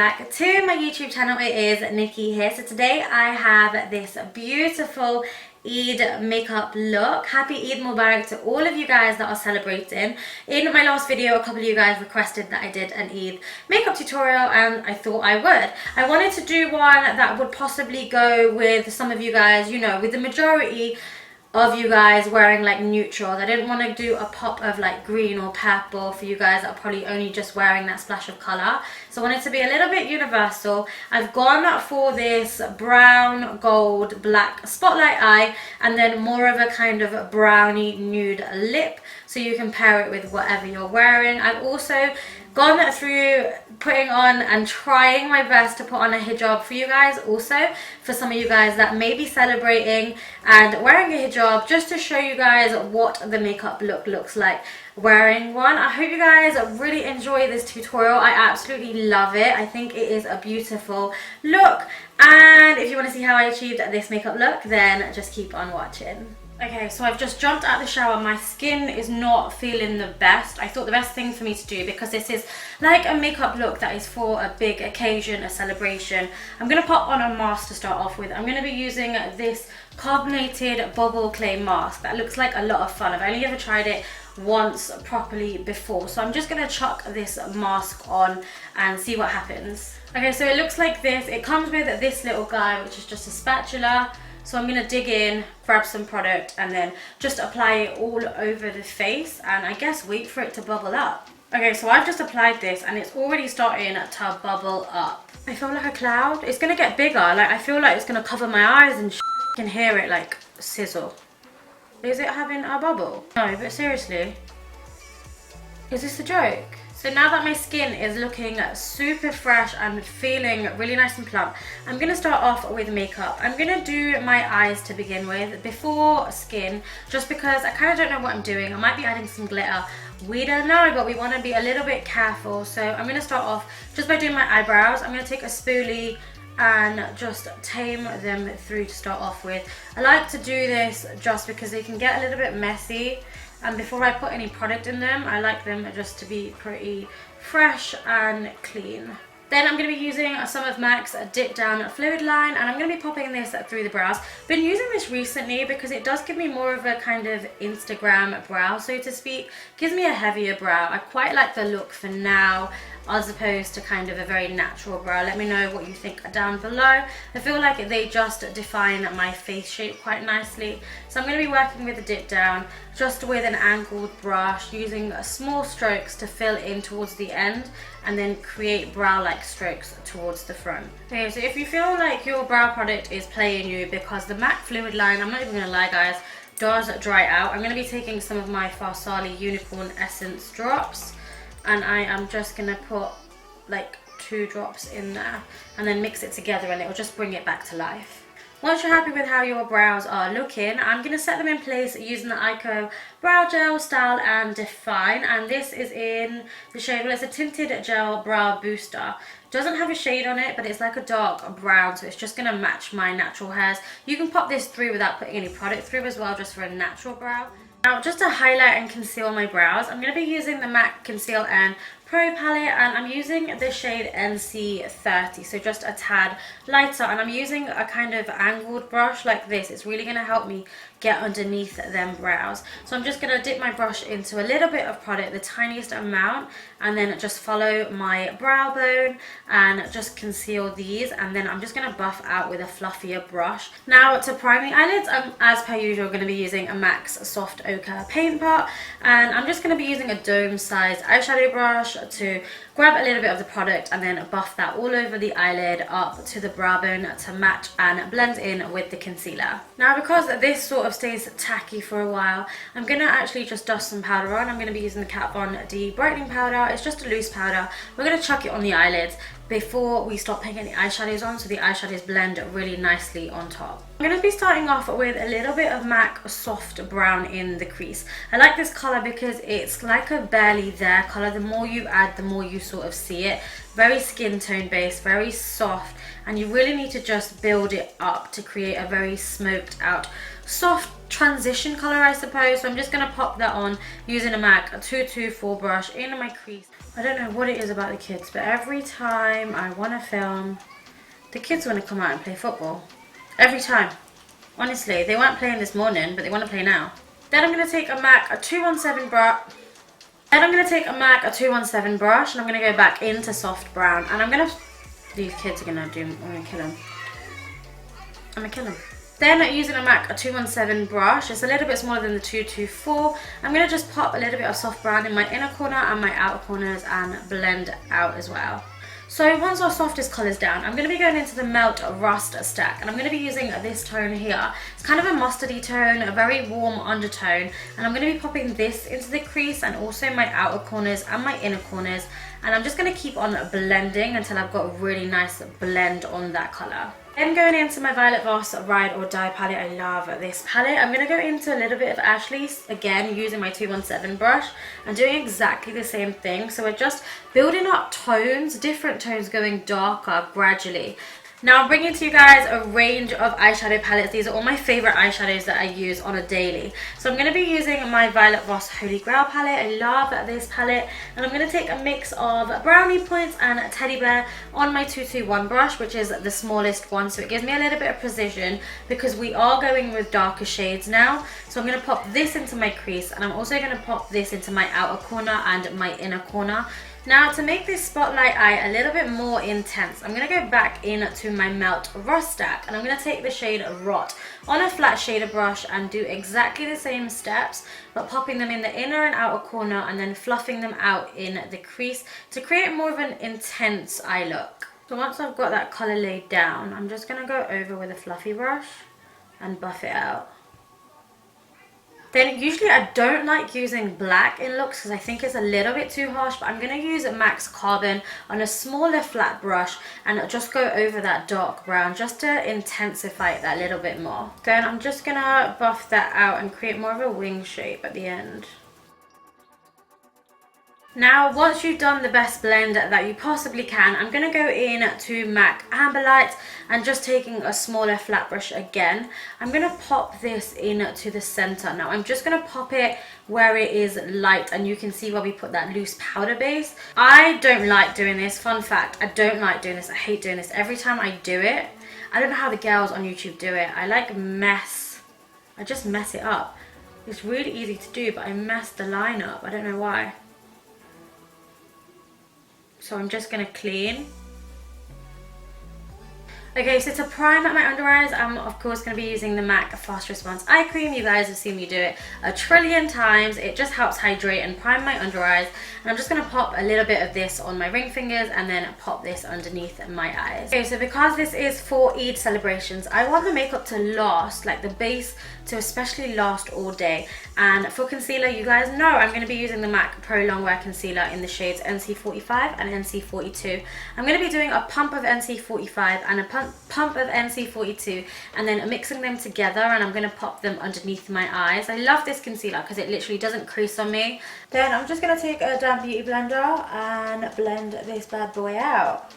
back to my YouTube channel. It is Nikki here. So today I have this beautiful Eid makeup look. Happy Eid Mubarak to all of you guys that are celebrating. In my last video, a couple of you guys requested that I did an Eid makeup tutorial and I thought I would. I wanted to do one that would possibly go with some of you guys, you know, with the majority of you guys wearing like neutrals. I didn't want to do a pop of like green or purple for you guys that are probably only just wearing that splash of colour. So I wanted to be a little bit universal. I've gone for this brown, gold, black spotlight eye and then more of a kind of browny nude lip, so you can pair it with whatever you're wearing. I've also gone through putting on and trying my best to put on a hijab for you guys, also for some of you guys that may be celebrating and wearing a hijab, just to show you guys what the makeup look looks like wearing one. I hope you guys really enjoy this tutorial. I absolutely love it. I think it is a beautiful look, and if you want to see how I achieved this makeup look, then just keep on watching. Okay, so I've just jumped out of the shower. My skin is not feeling the best. I thought the best thing for me to do, because this is like a makeup look that is for a big occasion, a celebration, I'm going to put on a mask to start off with. I'm going to be using this carbonated bubble clay mask that looks like a lot of fun. I've only ever tried it once properly before, so I'm just going to chuck this mask on and see what happens. Okay, so it looks like this. It comes with this little guy, which is just a spatula. So I'm going to dig in, grab some product, and then just apply it all over the face, and I guess wait for it to bubble up. Okay, so I've just applied this and it's already starting to bubble up. I feel like a cloud. It's going to get bigger. Like, I feel like it's going to cover my eyes and I can hear it like sizzle. Is it having a bubble? No, but seriously. Is this a joke? So now that my skin is looking super fresh and feeling really nice and plump, I'm going to start off with makeup. I'm going to do my eyes to begin with before skin, just because I kind of don't know what I'm doing. I might be adding some glitter. We don't know, but we want to be a little bit careful. So I'm going to start off just by doing my eyebrows. I'm going to take a spoolie and just tame them through to start off with. I like to do this just because they can get a little bit messy, and before I put any product in them, I like them just to be pretty fresh and clean. Then I'm going to be using some of MAC's Dip Down Fluidline, and I'm going to be popping this through the brows. Been using this recently because it does give me more of a kind of Instagram brow, so to speak. Gives me a heavier brow. I quite like the look for now, as opposed to kind of a very natural brow. Let me know what you think down below. I feel like they just define my face shape quite nicely. So I'm going to be working with the Dip Down, just with an angled brush, using small strokes to fill in towards the end and then create brow-like strokes towards the front. Okay, so if you feel like your brow product is playing you, because the MAC Fluidline, I'm not even going to lie guys, does dry out, I'm going to be taking some of my FARSALI Unicorn Essence drops, and I am just going to put like 2 drops in there and then mix it together, and it will just bring it back to life. Once you're happy with how your brows are looking, I'm going to set them in place using the Ico Brow Gel Style and Define, and this is in the shade, well, it's a Tinted Gel Brow Booster. Doesn't have a shade on it, but it's like a dark brown, so it's just going to match my natural hairs. You can pop this through without putting any product through as well, just for a natural brow. Now, just to highlight and conceal my brows, I'm going to be using the MAC Conceal and Pro palette, and I'm using the shade NC30, so just a tad lighter, and I'm using a kind of angled brush like this. It's really going to help me get underneath them brows. So I'm just going to dip my brush into a little bit of product, the tiniest amount, and then just follow my brow bone and just conceal these, and then I'm just going to buff out with a fluffier brush. Now, to prime the eyelids, I'm, as per usual, going to be using a MAC's Soft Ochre paint pot, and I'm just going to be using a dome-sized eyeshadow brush to grab a little bit of the product and then buff that all over the eyelid up to the brow bone to match and blend in with the concealer. Now, because this sort of stays tacky for a while, I'm going to actually just dust some powder on. I'm going to be using the Kat Von D brightening powder. It's just a loose powder. We're going to chuck it on the eyelids before we start putting any eyeshadows on, so the eyeshadows blend really nicely on top. I'm going to be starting off with a little bit of MAC Soft Brown in the crease. I like this colour because it's like a barely there colour. The more you add, the more you sort of see it. Very skin tone based, very soft, and you really need to just build it up to create a very smoked out, soft transition colour, I suppose. So I'm just going to pop that on using a MAC 224 brush in my crease. I don't know what it is about the kids, but every time I want to film, the kids want to come out and play football. Every time. Honestly, they weren't playing this morning, but they want to play now. Then I'm going to take a MAC 217 brush. And I'm going to go back into soft brown. And I'm going to... These kids are going to do... I'm going to kill them. I'm going to kill them. Then using a MAC 217 brush, it's a little bit smaller than the 224. I'm going to just pop a little bit of soft brown in my inner corner and my outer corners and blend out as well. So once our softest colour's down, I'm going to be going into the Melt Rust stack, and I'm going to be using this tone here. It's kind of a mustardy tone, a very warm undertone, and I'm going to be popping this into the crease and also my outer corners and my inner corners, and I'm just going to keep on blending until I've got a really nice blend on that colour. Then going into my Violet Voss Ride or Die palette. I love this palette. I'm going to go into a little bit of Ashley's, again using my 217 brush and doing exactly the same thing. So we're just building up tones, different tones, going darker gradually. Now I'm bringing to you guys a range of eyeshadow palettes. These are all my favourite eyeshadows that I use on a daily. So I'm going to be using my Violet Voss Holy Grail palette. I love this palette. And I'm going to take a mix of brownie points and teddy bear on my 221 brush, which is the smallest one. So it gives me a little bit of precision because we are going with darker shades now. So I'm going to pop this into my crease, and I'm also going to pop this into my outer corner and my inner corner. Now to make this spotlight eye a little bit more intense, I'm going to go back into my Melt Rust stack, and I'm going to take the shade Rott on a flat shader brush and do exactly the same steps, but popping them in the inner and outer corner and then fluffing them out in the crease to create more of an intense eye look. So once I've got that colour laid down, I'm just going to go over with a fluffy brush and buff it out. Then usually I don't like using black in looks because I think it's a little bit too harsh, but I'm going to use MAC Carbon on a smaller flat brush and just go over that dark brown just to intensify it that little bit more. Then I'm just going to buff that out and create more of a wing shape at the end. Now, once you've done the best blend that you possibly can, I'm going to go in to MAC Amber Light and just taking a smaller flat brush again, I'm going to pop this into the center. Now, I'm just going to pop it where it is light, and you can see where we put that loose powder base. I don't like doing this. Fun fact, I don't like doing this. I hate doing this. Every time I do it, I don't know how the girls on YouTube do it. I just mess it up. It's really easy to do, but I mess the line up. I don't know why. So I'm just going to clean. Okay, so to prime my under eyes, I'm of course going to be using the MAC Fast Response Eye Cream. You guys have seen me do it a trillion times. It just helps hydrate and prime my under eyes. And I'm just going to pop a little bit of this on my ring fingers and then pop this underneath my eyes. Okay, so because this is for Eid celebrations, I want the makeup to last, like the base to especially last all day. And for concealer, you guys know I'm going to be using the MAC Pro Longwear Concealer in the shades NC45 and NC42. I'm going to be doing a pump of NC45 and a pump of NC42 and then mixing them together, and I'm going to pop them underneath my eyes. I love this concealer because it literally doesn't crease on me. Then I'm just going to take a damp beauty blender and blend this bad boy out.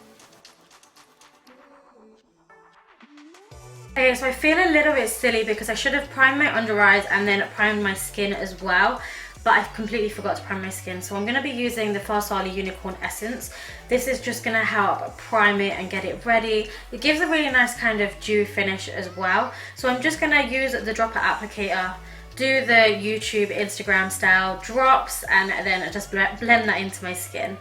Okay, so I feel a little bit silly because I should have primed my under eyes and then primed my skin as well, but I completely forgot to prime my skin. So I'm going to be using the FARSALI Unicorn Essence. This is just going to help prime it and get it ready. It gives a really nice kind of dew finish as well. So I'm just going to use the dropper applicator, do the YouTube, Instagram style drops, and then just blend that into my skin.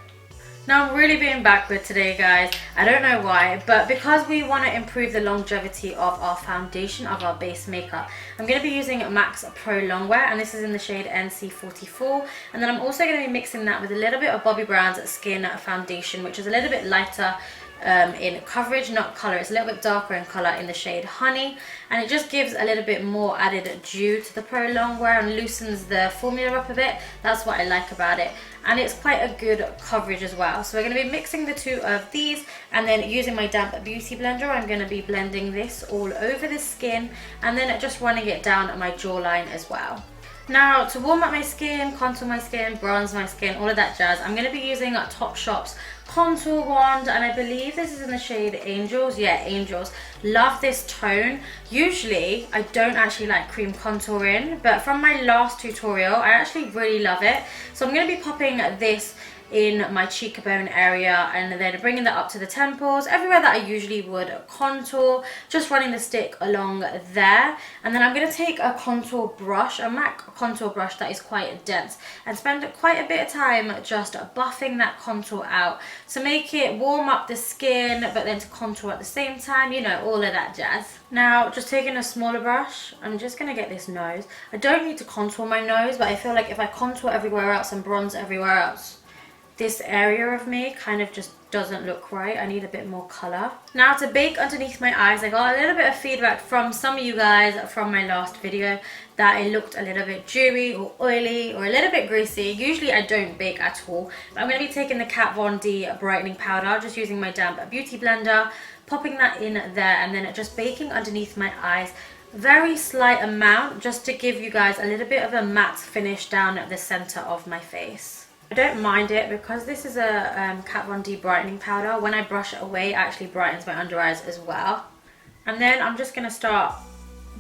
Now I'm really being backward today, guys. I don't know why, but because we want to improve the longevity of our foundation, of our base makeup, I'm going to be using MAC Pro Longwear, and this is in the shade NC44. And then I'm also going to be mixing that with a little bit of BOBBI Brown's Skin Foundation, which is a little bit lighter in coverage, not color. It's a little bit darker in color in the shade Honey, and it just gives a little bit more added dew to the Pro Longwear and loosens the formula up a bit. That's what I like about it, and it's quite a good coverage as well. So we're going to be mixing the two of these, and then using my damp beauty blender, I'm going to be blending this all over the skin and then just running it down my jawline as well. Now, to warm up my skin, contour my skin, bronze my skin, all of that jazz, I'm going to be using TOPSHOP's contour wand, and I believe this is in the shade Angels. Yeah, Angels. Love this tone. Usually, I don't actually like cream contouring, but from my last tutorial, I actually really love it. So I'm going to be popping this in my cheekbone area, and then bringing that up to the temples, everywhere that I usually would contour, just running the stick along there. And then I'm going to take a contour brush, a MAC contour brush that is quite dense, and spend quite a bit of time just buffing that contour out to make it warm up the skin, but then to contour at the same time, you know, all of that jazz. Now, just taking a smaller brush, I'm just going to get this nose. I don't need to contour my nose, but I feel like if I contour everywhere else and bronze everywhere else, this area of me kind of just doesn't look right. I need a bit more colour. Now, to bake underneath my eyes, I got a little bit of feedback from some of you guys from my last video that it looked a little bit dewy or oily or a little bit greasy. Usually I don't bake at all, but I'm going to be taking the Kat Von D brightening powder, just using my damp beauty blender, popping that in there, and then just baking underneath my eyes. Very slight amount, just to give you guys a little bit of a matte finish down at the center of my face. I don't mind it because this is a Kat Von D brightening powder. When I brush it away, it actually brightens my under eyes as well. And then I'm just going to start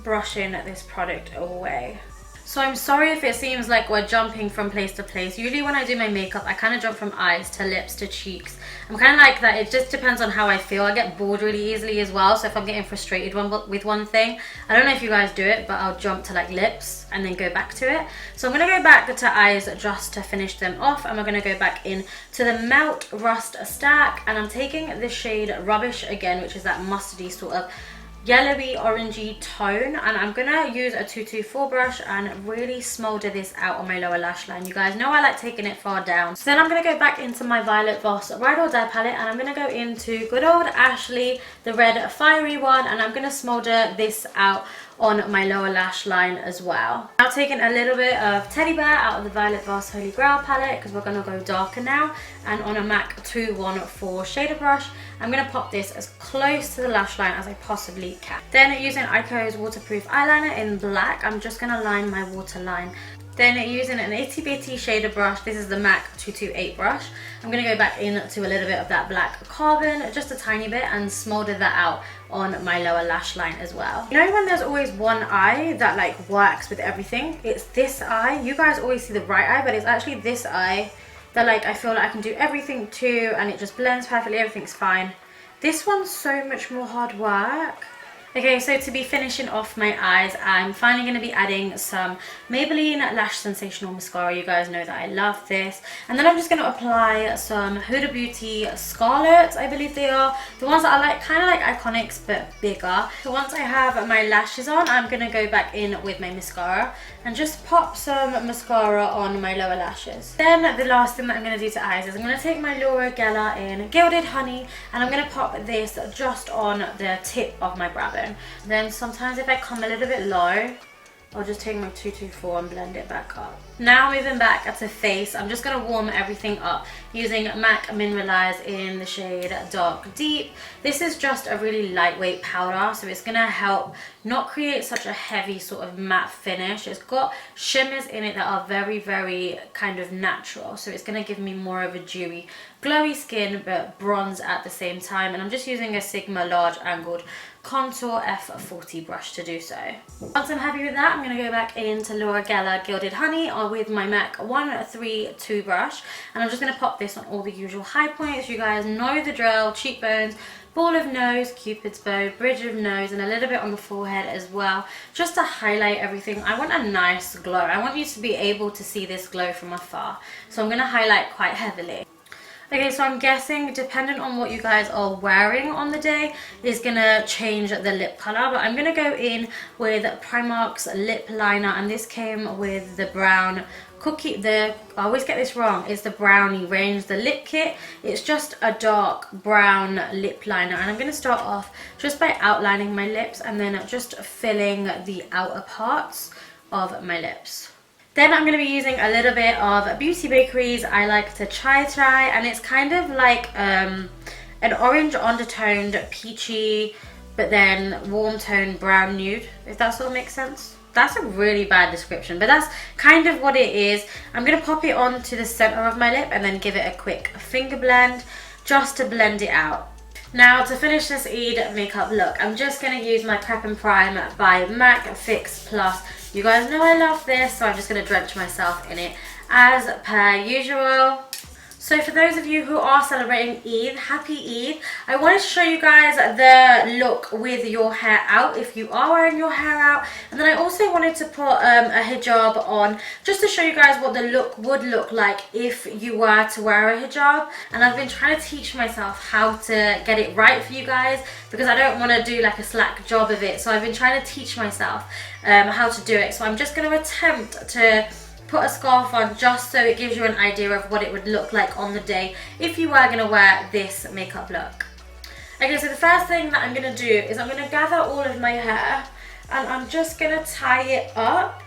brushing this product away. So I'm sorry if it seems like we're jumping from place to place. Usually when I do my makeup, I kind of jump from eyes to lips to cheeks. I'm kind of like that. It just depends on how I feel. I get bored really easily as well. So if I'm getting frustrated with one thing, I don't know if you guys do it, but I'll jump to like lips and then go back to it. So I'm going to go back to eyes just to finish them off. And we're going to go back in to the Melt Rust Stack. And I'm taking the shade Rubbish again, which is that mustardy sort of yellowy orangey tone, and I'm gonna use a 224 brush and really smolder this out on my lower lash line. You guys know I like taking it far down. So then I'm gonna go back into my Violet Voss Ride or Die palette, and I'm gonna go into good old Ashley, the red fiery one, and I'm gonna smolder this out on my lower lash line as well. Now taking a little bit of Teddy Bear out of the Violet Voss Holy Grail palette, because we're going to go darker now, and on a MAC 214 shader brush, I'm going to pop this as close to the lash line as I possibly can. Then using Ico's waterproof eyeliner in black, I'm just going to line my waterline. Then using an itty bitty shader brush, this is the MAC 228 brush, I'm going to go back into a little bit of that black carbon, just a tiny bit, and smolder that out on my lower lash line as well. You know when there's always one eye that like works with everything? It's this eye. You guys always see the right eye, but it's actually this eye that like I feel like I can do everything to, and it just blends perfectly, everything's fine. This one's so much more hard work. Okay, so to be finishing off my eyes, I'm finally going to be adding some Maybelline Lash Sensational Mascara. You guys know that I love this. And then I'm just going to apply some Huda Beauty Scarlet, I believe they are. The ones that I like, kind of like Iconics, but bigger. So once I have my lashes on, I'm going to go back in with my mascara and just pop some mascara on my lower lashes. Then the last thing that I'm going to do to eyes is I'm going to take my Laura Geller in Gilded Honey, and I'm going to pop this just on the tip of my brow bone. Then sometimes if I come a little bit low, I'll just take my 224 and blend it back up. Now moving back to face, I'm just going to warm everything up using MAC Mineralize in the shade Dark Deep. This is just a really lightweight powder, so it's going to help not create such a heavy sort of matte finish. It's got shimmers in it that are very, very kind of natural, so it's going to give me more of a dewy, glowy skin, but bronze at the same time. And I'm just using a Sigma large angled contour F40 brush to do so. Once I'm happy with that, I'm going to go back into Laura Geller Gilded Honey with my MAC 132 brush, and I'm just going to pop this on all the usual high points. You guys know the drill: cheekbones, ball of nose, cupid's bow, bridge of nose, and a little bit on the forehead as well, just to highlight everything. I want a nice glow. I want you to be able to see this glow from afar, so I'm going to highlight quite heavily. Okay, so I'm guessing, depending on what you guys are wearing on the day, is gonna change the lip color. But I'm gonna go in with Primark's lip liner, and this came with the brown cookie. I always get this wrong. It's the brownie range, the lip kit. It's just a dark brown lip liner, and I'm gonna start off just by outlining my lips and then just filling the outer parts of my lips. Then I'm going to be using a little bit of Beauty Bakery's I Like to CHATTY, and it's kind of like an orange undertoned peachy, but then warm toned brown nude, if that sort of makes sense. That's a really bad description, but that's kind of what it is. I'm going to pop it onto the center of my lip and then give it a quick finger blend just to blend it out. Now to finish this Eid makeup look, I'm just going to use my Prep and Prime by MAC Fix Plus. You guys know I love this, so I'm just going to drench myself in it as per usual. So for those of you who are celebrating Eid, happy Eid. I wanted to show you guys the look with your hair out if you are wearing your hair out. And then I also wanted to put a hijab on just to show you guys what the look would look like if you were to wear a hijab. And I've been trying to teach myself how to get it right for you guys because I don't want to do like a slack job of it. So I've been trying to teach myself how to do it. So I'm just going to attempt to put a scarf on just so it gives you an idea of what it would look like on the day if you were going to wear this makeup look. Okay, so the first thing that I'm going to do is I'm going to gather all of my hair and I'm just going to tie it up.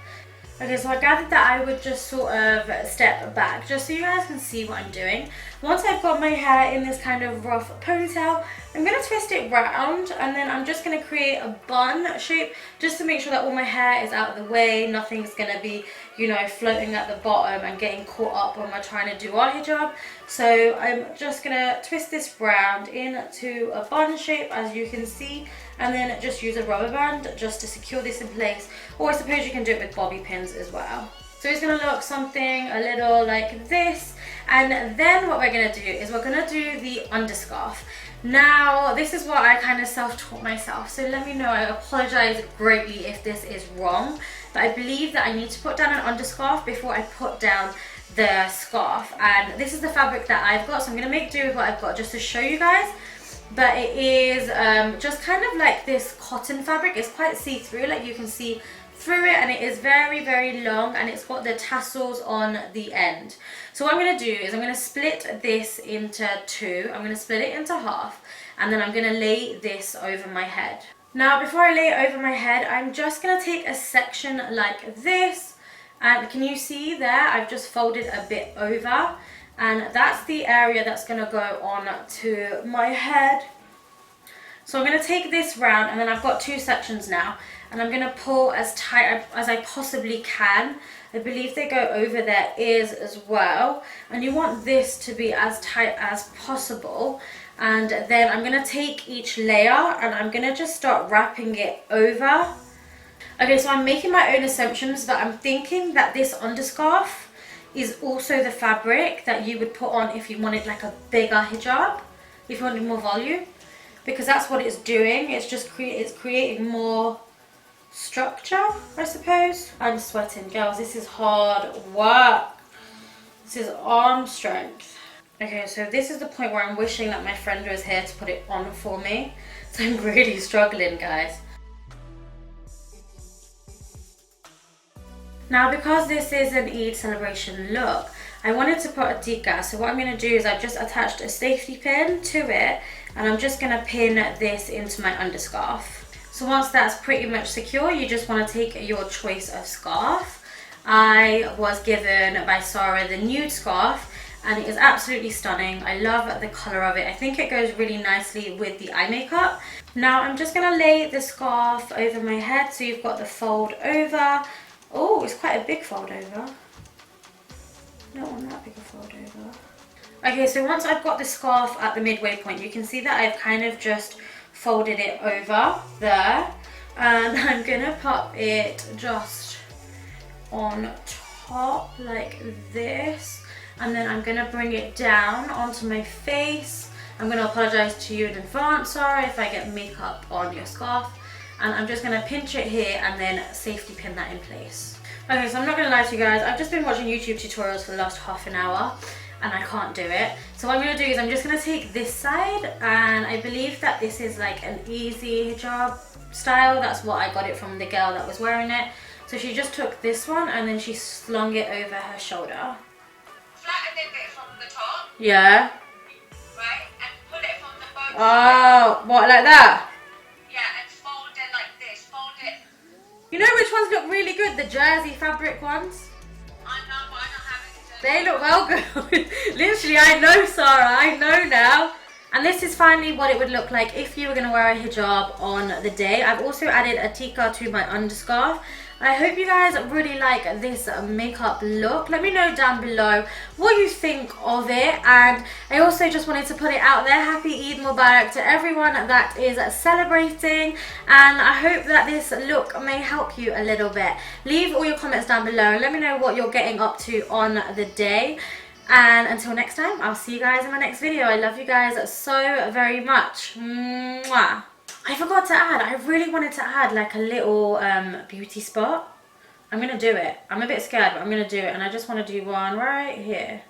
Okay, so I gathered that I would just sort of step back just so you guys can see what I'm doing. Once I've got my hair in this kind of rough ponytail, I'm going to twist it round and then I'm just going to create a bun shape just to make sure that all my hair is out of the way. Nothing's going to be, you know, floating at the bottom and getting caught up when we're trying to do our hijab. So I'm just going to twist this round into a bun shape, as you can see, and then just use a rubber band just to secure this in place, or I suppose you can do it with bobby pins as well. So it's going to look something a little like this, and then what we're going to do is we're going to do the underscarf. Now this is what I kind of self-taught myself, so let me know. I apologize greatly if this is wrong, but I believe that I need to put down an underscarf before I put down the scarf, and this is the fabric that I've got, so I'm going to make do with what I've got just to show you guys. But it is just kind of like this cotton fabric. It's quite see-through, like you can see through it, and it is very, very long, and it's got the tassels on the end. So what I'm going to do is I'm going to split this into two. I'm going to split it into half, and then I'm going to lay this over my head. Now before I lay it over my head, I'm just going to take a section like this, and can you see there I've just folded a bit over, and that's the area that's going to go on to my head. So I'm going to take this round, and then I've got two sections now, and I'm going to pull as tight as I possibly can. I believe they go over their ears as well, and you want this to be as tight as possible. And then I'm going to take each layer and I'm going to just start wrapping it over. Okay, so I'm making my own assumptions, but I'm thinking that this underscarf is also the fabric that you would put on if you wanted like a bigger hijab, if you wanted more volume, because that's what it's doing. It's just creating more structure, I suppose. I'm sweating, girls. This is hard work. This is arm strength. Okay, so this is the point where I'm wishing that my friend was here to put it on for me. So I'm really struggling, guys. Now, because this is an Eid celebration look, I wanted to put a tikka. So what I'm going to do is I've just attached a safety pin to it, and I'm just going to pin this into my underscarf. So once that's pretty much secure, you just want to take your choice of scarf. I was given by Sarah the nude scarf, and it is absolutely stunning. I love the colour of it. I think it goes really nicely with the eye makeup. Now I'm just going to lay the scarf over my head, so you've got the fold over. Oh, it's quite a big fold over. I don't want that big a fold over. Okay, so once I've got the scarf at the midway point, you can see that I've kind of just folded it over there, and I'm gonna pop it just on top like this, and then I'm gonna bring it down onto my face. I'm gonna apologize to you in advance, sorry if I get makeup on your scarf, and I'm just gonna pinch it here and then safety pin that in place. Okay, so I'm not gonna lie to you guys, I've just been watching YouTube tutorials for the last half an hour and I can't do it. So what I'm going to do is I'm just going to take this side, and I believe that this is like an easy hijab style. That's what I got it from the girl that was wearing it. So she just took this one and then she slung it over her shoulder. Flatten it from the top. Yeah. Right, and pull it from the bottom. Oh, what, like that? Yeah, and fold it like this. Fold it. You know which ones look really good? The jersey fabric ones. I know, but I don't have it. They look well good. Literally, I know, Sarah, I know now. And this is finally what it would look like if you were going to wear a hijab on the day. I've also added a tikka to my underscarf. I hope you guys really like this makeup look. Let me know down below what you think of it. And I also just wanted to put it out there. Happy Eid Mubarak to everyone that is celebrating. And I hope that this look may help you a little bit. Leave all your comments down below and let me know what you're getting up to on the day. And until next time, I'll see you guys in my next video. I love you guys so very much. Mwah. I forgot to add, I really wanted to add like a little beauty spot. I'm going to do it. I'm a bit scared, but I'm going to do it. And I just want to do one right here.